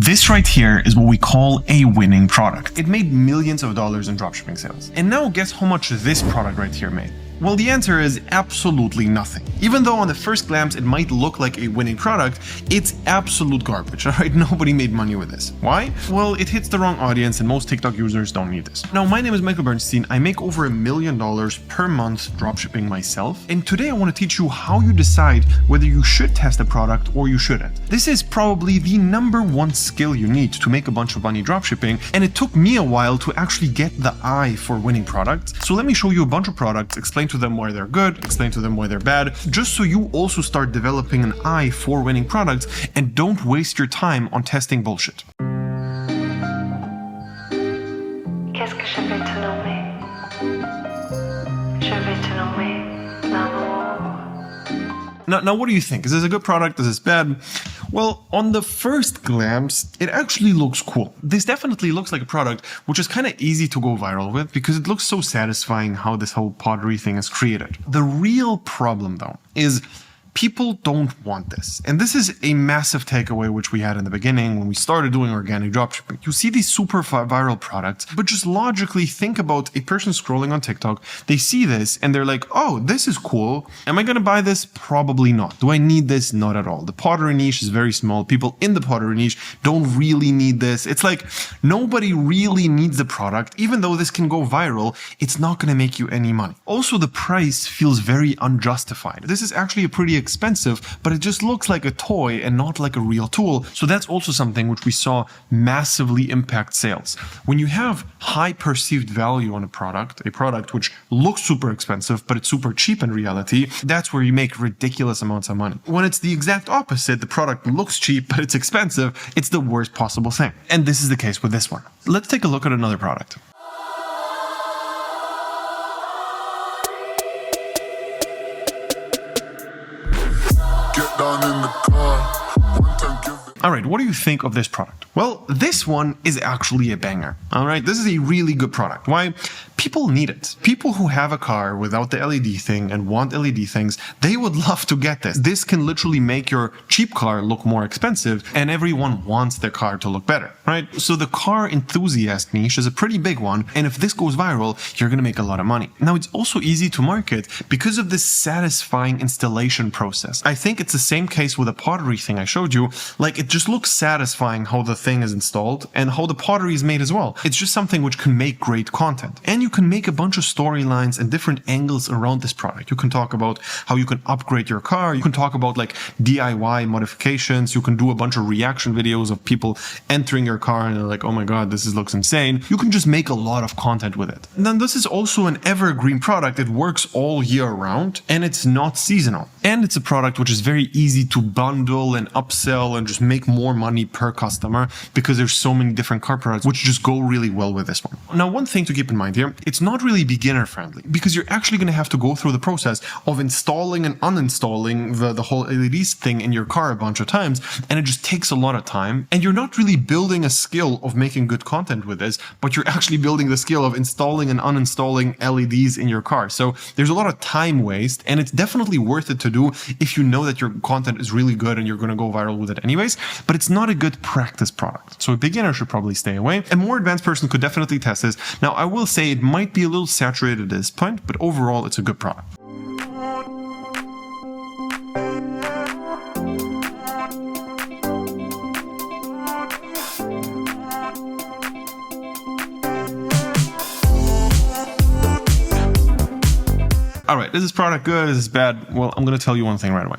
This right here is what we call a winning product. It made millions of dollars in dropshipping sales. And now guess how much this product right here made? Well, the answer is absolutely nothing. Even though on the first glance it might look like a winning product, it's absolute garbage, alright? Nobody made money with this. Why? Well, it hits the wrong audience and most TikTok users don't need this. Now, my name is Michael Bernstein. I make over $1 million per month dropshipping myself. And today I want to teach you how you decide whether you should test a product or you shouldn't. This is probably the #1 skill you need to make a bunch of money dropshipping. And it took me a while to actually get the eye for winning products. So let me show you a bunch of products, explain to them why they're good, explain to them why they're bad, just so you also start developing an eye for winning products and don't waste your time on testing bullshit. Qu'est-ce que je vais te nommer? Je vais te nommer l'amour. Now, what do you think? Is this a good product? Is this bad? Well, on the first glance, it actually looks cool. This definitely looks like a product which is kind of easy to go viral with because it looks so satisfying how this whole pottery thing is created. The real problem, though, is people don't want this. And this is a massive takeaway which we had in the beginning when we started doing organic dropshipping. You see these super viral products, but just logically think about a person scrolling on TikTok. They see this and they're like, oh, this is cool. Am I going to buy this? Probably not. Do I need this? Not at all. The pottery niche is very small. People in the pottery niche don't really need this. It's like nobody really needs the product. Even though this can go viral, it's not going to make you any money. Also, the price feels very unjustified. This is actually a pretty expensive, but it just looks like a toy and not like a real tool. So that's also something which we saw massively impact sales. When you have high perceived value on a product which looks super expensive, but it's super cheap in reality, that's where you make ridiculous amounts of money. When it's the exact opposite, the product looks cheap, but it's expensive, it's the worst possible thing. And this is the case with this one. Let's take a look at another product. Alright, what do you think of this product? Well, this one is actually a banger. Alright, this is a really good product. Why? People need it. People who have a car without the LED thing and want LED things, they would love to get this. This can literally make your cheap car look more expensive, and everyone wants their car to look better, right? So the car enthusiast niche is a pretty big one, and if this goes viral, you're gonna make a lot of money. Now, it's also easy to market because of this satisfying installation process. I think it's the same case with the pottery thing I showed you. Like, it just looks satisfying how the thing is installed and how the pottery is made as well. It's just something which can make great content. And you can make a bunch of storylines and different angles around this product. You can talk about how you can upgrade your car. You can talk about like DIY modifications. You can do a bunch of reaction videos of people entering your car and they're like, oh my God, this looks insane. You can just make a lot of content with it. And then this is also an evergreen product. It works all year round and it's not seasonal. And it's a product which is very easy to bundle and upsell and just make more money per customer because there's so many different car products which just go really well with this one. Now, one thing to keep in mind here, it's not really beginner friendly because you're actually going to have to go through the process of installing and uninstalling the whole LEDs thing in your car a bunch of times, and it just takes a lot of time, and you're not really building a skill of making good content with this, but you're actually building the skill of installing and uninstalling LEDs in your car. So there's a lot of time waste, and it's definitely worth it to do if you know that your content is really good and you're going to go viral with it anyways, but it's not a good practice product. So a beginner should probably stay away. A more advanced person could definitely test this. Now, I will say it might be a little saturated at this point, but overall, it's a good product. All right, is this product good? Is this bad? Well, I'm going to tell you one thing right away.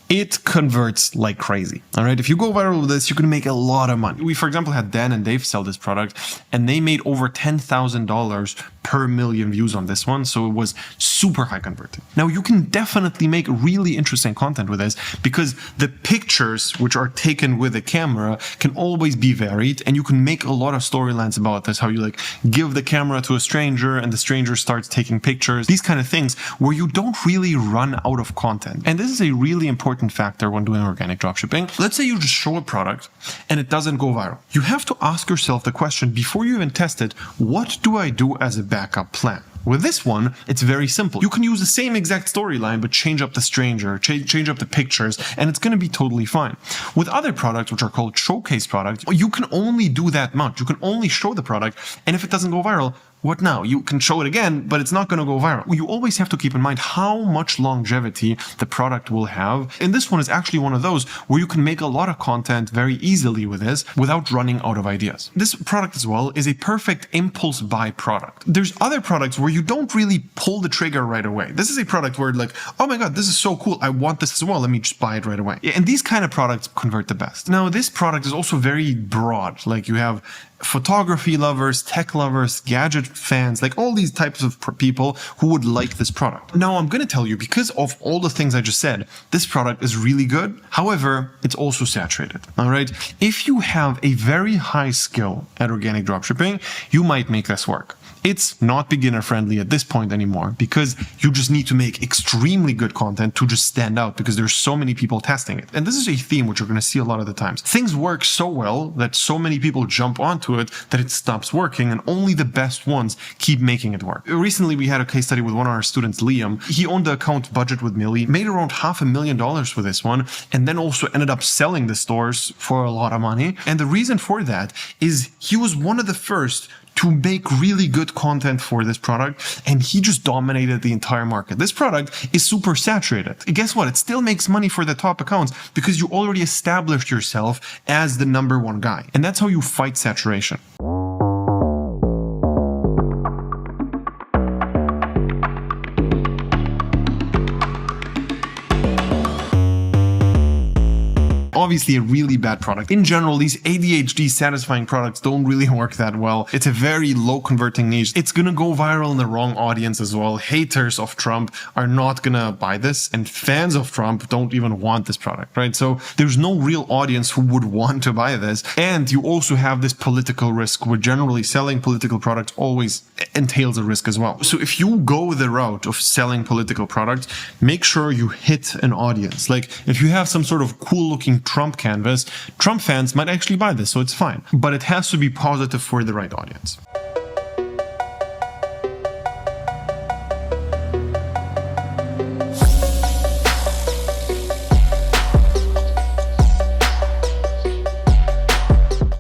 It converts like crazy. All right. If you go viral with this, you're going to make a lot of money. We, for example, had Dan and Dave sell this product and they made over $10,000 per million views on this one. So it was super high converting. Now you can definitely make really interesting content with this because the pictures which are taken with a camera can always be varied, and you can make a lot of storylines about this, how you like give the camera to a stranger and the stranger starts taking pictures, these kind of things where you don't really run out of content. And this is a really important factor when doing organic dropshipping. Let's say you just show a product and it doesn't go viral. You have to ask yourself the question before you even test it, what do I do as a backup plan? With this one, it's very simple. You can use the same exact storyline, but change up the stranger, change up the pictures, and it's going to be totally fine. With other products, which are called showcase products, you can only do that much. You can only show the product, and if it doesn't go viral, what now? You can show it again, but it's not going to go viral. You always have to keep in mind how much longevity the product will have. And this one is actually one of those where you can make a lot of content very easily with this without running out of ideas. This product as well is a perfect impulse buy product. There's other products where you don't really pull the trigger right away. This is a product where like, oh my God, this is so cool. I want this as well. Let me just buy it right away. And these kind of products convert the best. Now, this product is also very broad. Like you have photography lovers, tech lovers, gadget fans, like all these types of people who would like this product. Now, I'm going to tell you, because of all the things I just said, this product is really good. However, it's also saturated. All right. If you have a very high skill at organic dropshipping, you might make this work. It's not beginner friendly at this point anymore because you just need to make extremely good content to just stand out because there's so many people testing it. And this is a theme which you're going to see a lot of the times. Things work so well that so many people jump onto it that it stops working and only the best ones keep making it work. Recently, we had a case study with one of our students, Liam. He owned the account Budget with Millie, made around $500,000 with this one, and then also ended up selling the stores for a lot of money. And the reason for that is he was one of the first to make really good content for this product, and he just dominated the entire market. This product is super saturated. And guess what? It still makes money for the top accounts because you already established yourself as the number one guy. And that's how you fight saturation. Obviously a really bad product. In general, these ADHD satisfying products don't really work that well. It's a very low converting niche. It's gonna go viral in the wrong audience as well. Haters of Trump are not gonna buy this, and fans of Trump don't even want this product, right? So there's no real audience who would want to buy this. And you also have this political risk where generally selling political products always entails a risk as well. So if you go the route of selling political products, make sure you hit an audience. Like if you have some sort of cool looking Trump canvas, Trump fans might actually buy this, so it's fine. But it has to be positive for the right audience.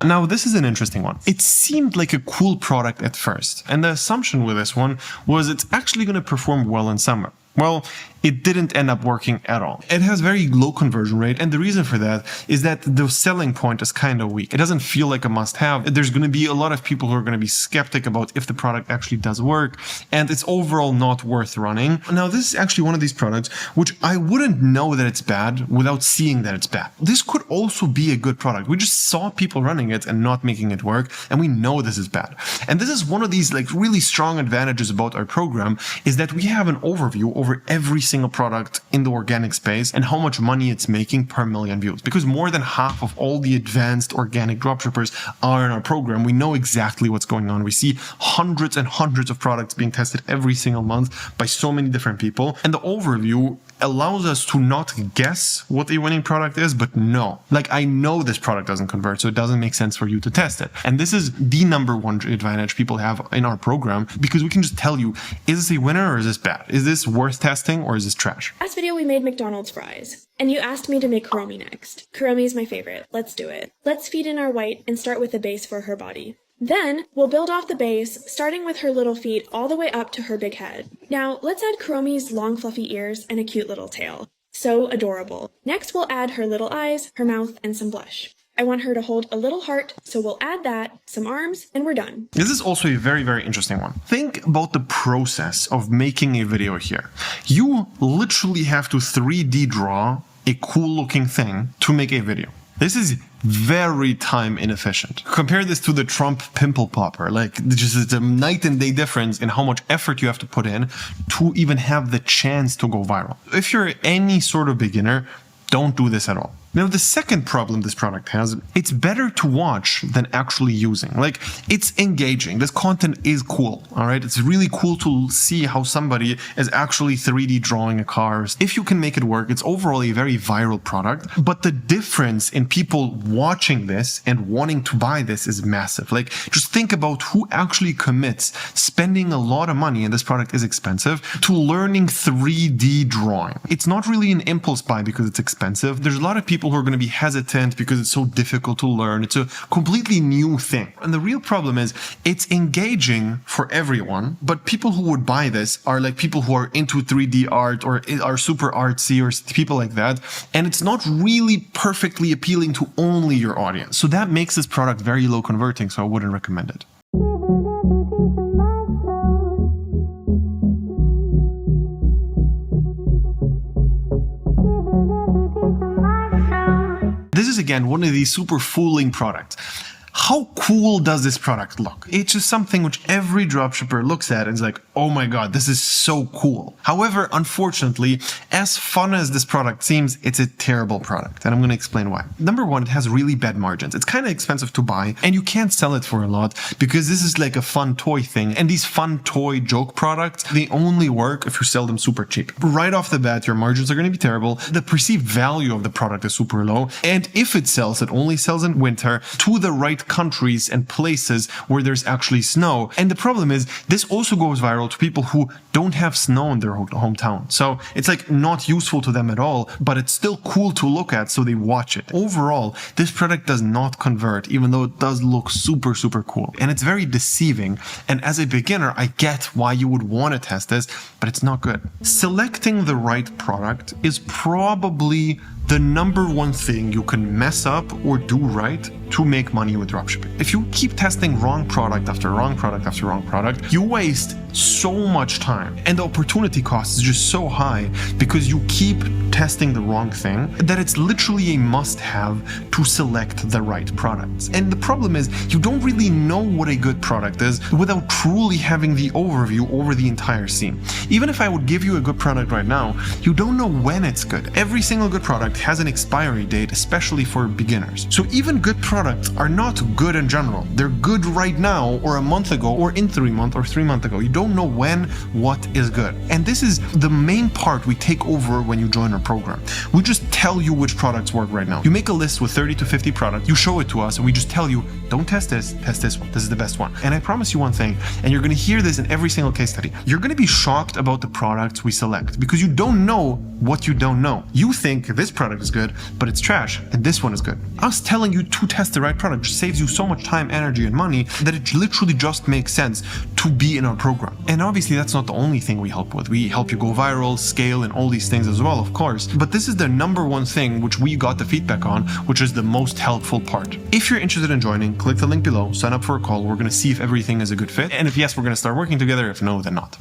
Now, this is an interesting one. It seemed like a cool product at first, and the assumption with this one was it's actually going to perform well in summer. Well, it didn't end up working at all. It has very low conversion rate, and the reason for that is that the selling point is kind of weak. It doesn't feel like a must-have. There's going to be a lot of people who are going to be skeptic about if the product actually does work, and it's overall not worth running. Now, this is actually one of these products which I wouldn't know that it's bad without seeing that it's bad. This could also be a good product. We just saw people running it and not making it work, and we know this is bad. And this is one of these like really strong advantages about our program is that we have an overview over every single product in the organic space and how much money it's making per million views. Because more than half of all the advanced organic dropshippers are in our program. We know exactly what's going on. We see hundreds and hundreds of products being tested every single month by so many different people. And the overview allows us to not guess what a winning product is, but know. Like, I know this product doesn't convert, so it doesn't make sense for you to test it. And this is the number one advantage people have in our program, because we can just tell you, is this a winner or is this bad? Is this worth testing or is this trash? Last video we made McDonald's fries, and you asked me to make Kuromi next. Kuromi is my favorite. Let's do it. Let's feed in our white and start with a base for her body. Then, we'll build off the base, starting with her little feet all the way up to her big head. Now, let's add Kuromi's long fluffy ears and a cute little tail. So adorable. Next, we'll add her little eyes, her mouth, and some blush. I want her to hold a little heart, so we'll add that, some arms, and we're done. This is also a very, very interesting one. Think about the process of making a video here. You literally have to 3D draw a cool looking thing to make a video. This is very time inefficient. Compare this to the Trump pimple popper. Like, just a night and day difference in how much effort you have to put in to even have the chance to go viral. If you're any sort of beginner, don't do this at all. Now, the second problem this product has, it's better to watch than actually using. Like, it's engaging. This content is cool, all right? It's really cool to see how somebody is actually 3D drawing a car. If you can make it work, it's overall a very viral product. But the difference in people watching this and wanting to buy this is massive. Like, just think about who actually commits spending a lot of money, and this product is expensive, to learning 3D drawing. It's not really an impulse buy because it's expensive. There's a lot of people who are going to be hesitant because it's so difficult to learn. It's a completely new thing. And the real problem is it's engaging for everyone, but people who would buy this are like people who are into 3D art or are super artsy or people like that. And it's not really perfectly appealing to only your audience. So that makes this product very low converting, so I wouldn't recommend it. This is again one of these super fooling products. How cool does this product look? It's just something which every dropshipper looks at and is like, oh my god, this is so cool. However, unfortunately, as fun as this product seems, it's a terrible product. And I'm going to explain why. Number one, it has really bad margins. It's kind of expensive to buy and you can't sell it for a lot because this is like a fun toy thing. And these fun toy joke products, they only work if you sell them super cheap. Right off the bat, your margins are going to be terrible. The perceived value of the product is super low. And if it sells, it only sells in winter to the right countries and places where there's actually snow. And the problem is this also goes viral to people who don't have snow in their hometown. So it's like not useful to them at all, but it's still cool to look at, so they watch it. Overall, this product does not convert, even though it does look super, super cool. And it's very deceiving. And as a beginner, I get why you would want to test this, but it's not good. Selecting the right product is probably the number one thing you can mess up or do right to make money with dropshipping. If you keep testing wrong product after wrong product after wrong product, you waste so much time and the opportunity cost is just so high because you keep testing the wrong thing that it's literally a must-have to select the right products. And the problem is you don't really know what a good product is without truly having the overview over the entire scene. Even if I would give you a good product right now, you don't know when it's good. Every single good product has an expiry date, especially for beginners. So even good products are not good in general. They're good right now or a month ago or in 3 months or 3 months ago. You don't know when what is good. And this is the main part we take over when you join our program. We just tell you which products work right now. You make a list with 30 to 50 products, you show it to us, and we just tell you, don't test this one. This is the best one. And I promise you one thing, and you're going to hear this in every single case study. You're going to be shocked about the products we select because you don't know what you don't know. You think this product is good, but it's trash, and this one is good. Us telling you to test the right product just saves you so much time, energy, and money that it literally just makes sense to be in our program. And obviously, that's not the only thing we help with. We help you go viral, scale, and all these things as well, of course. But this is the number one thing which we got the feedback on, which is the most helpful part. If you're interested in joining, click the link below, sign up for a call. We're going to see if everything is a good fit. And if yes, we're going to start working together. If no, then not.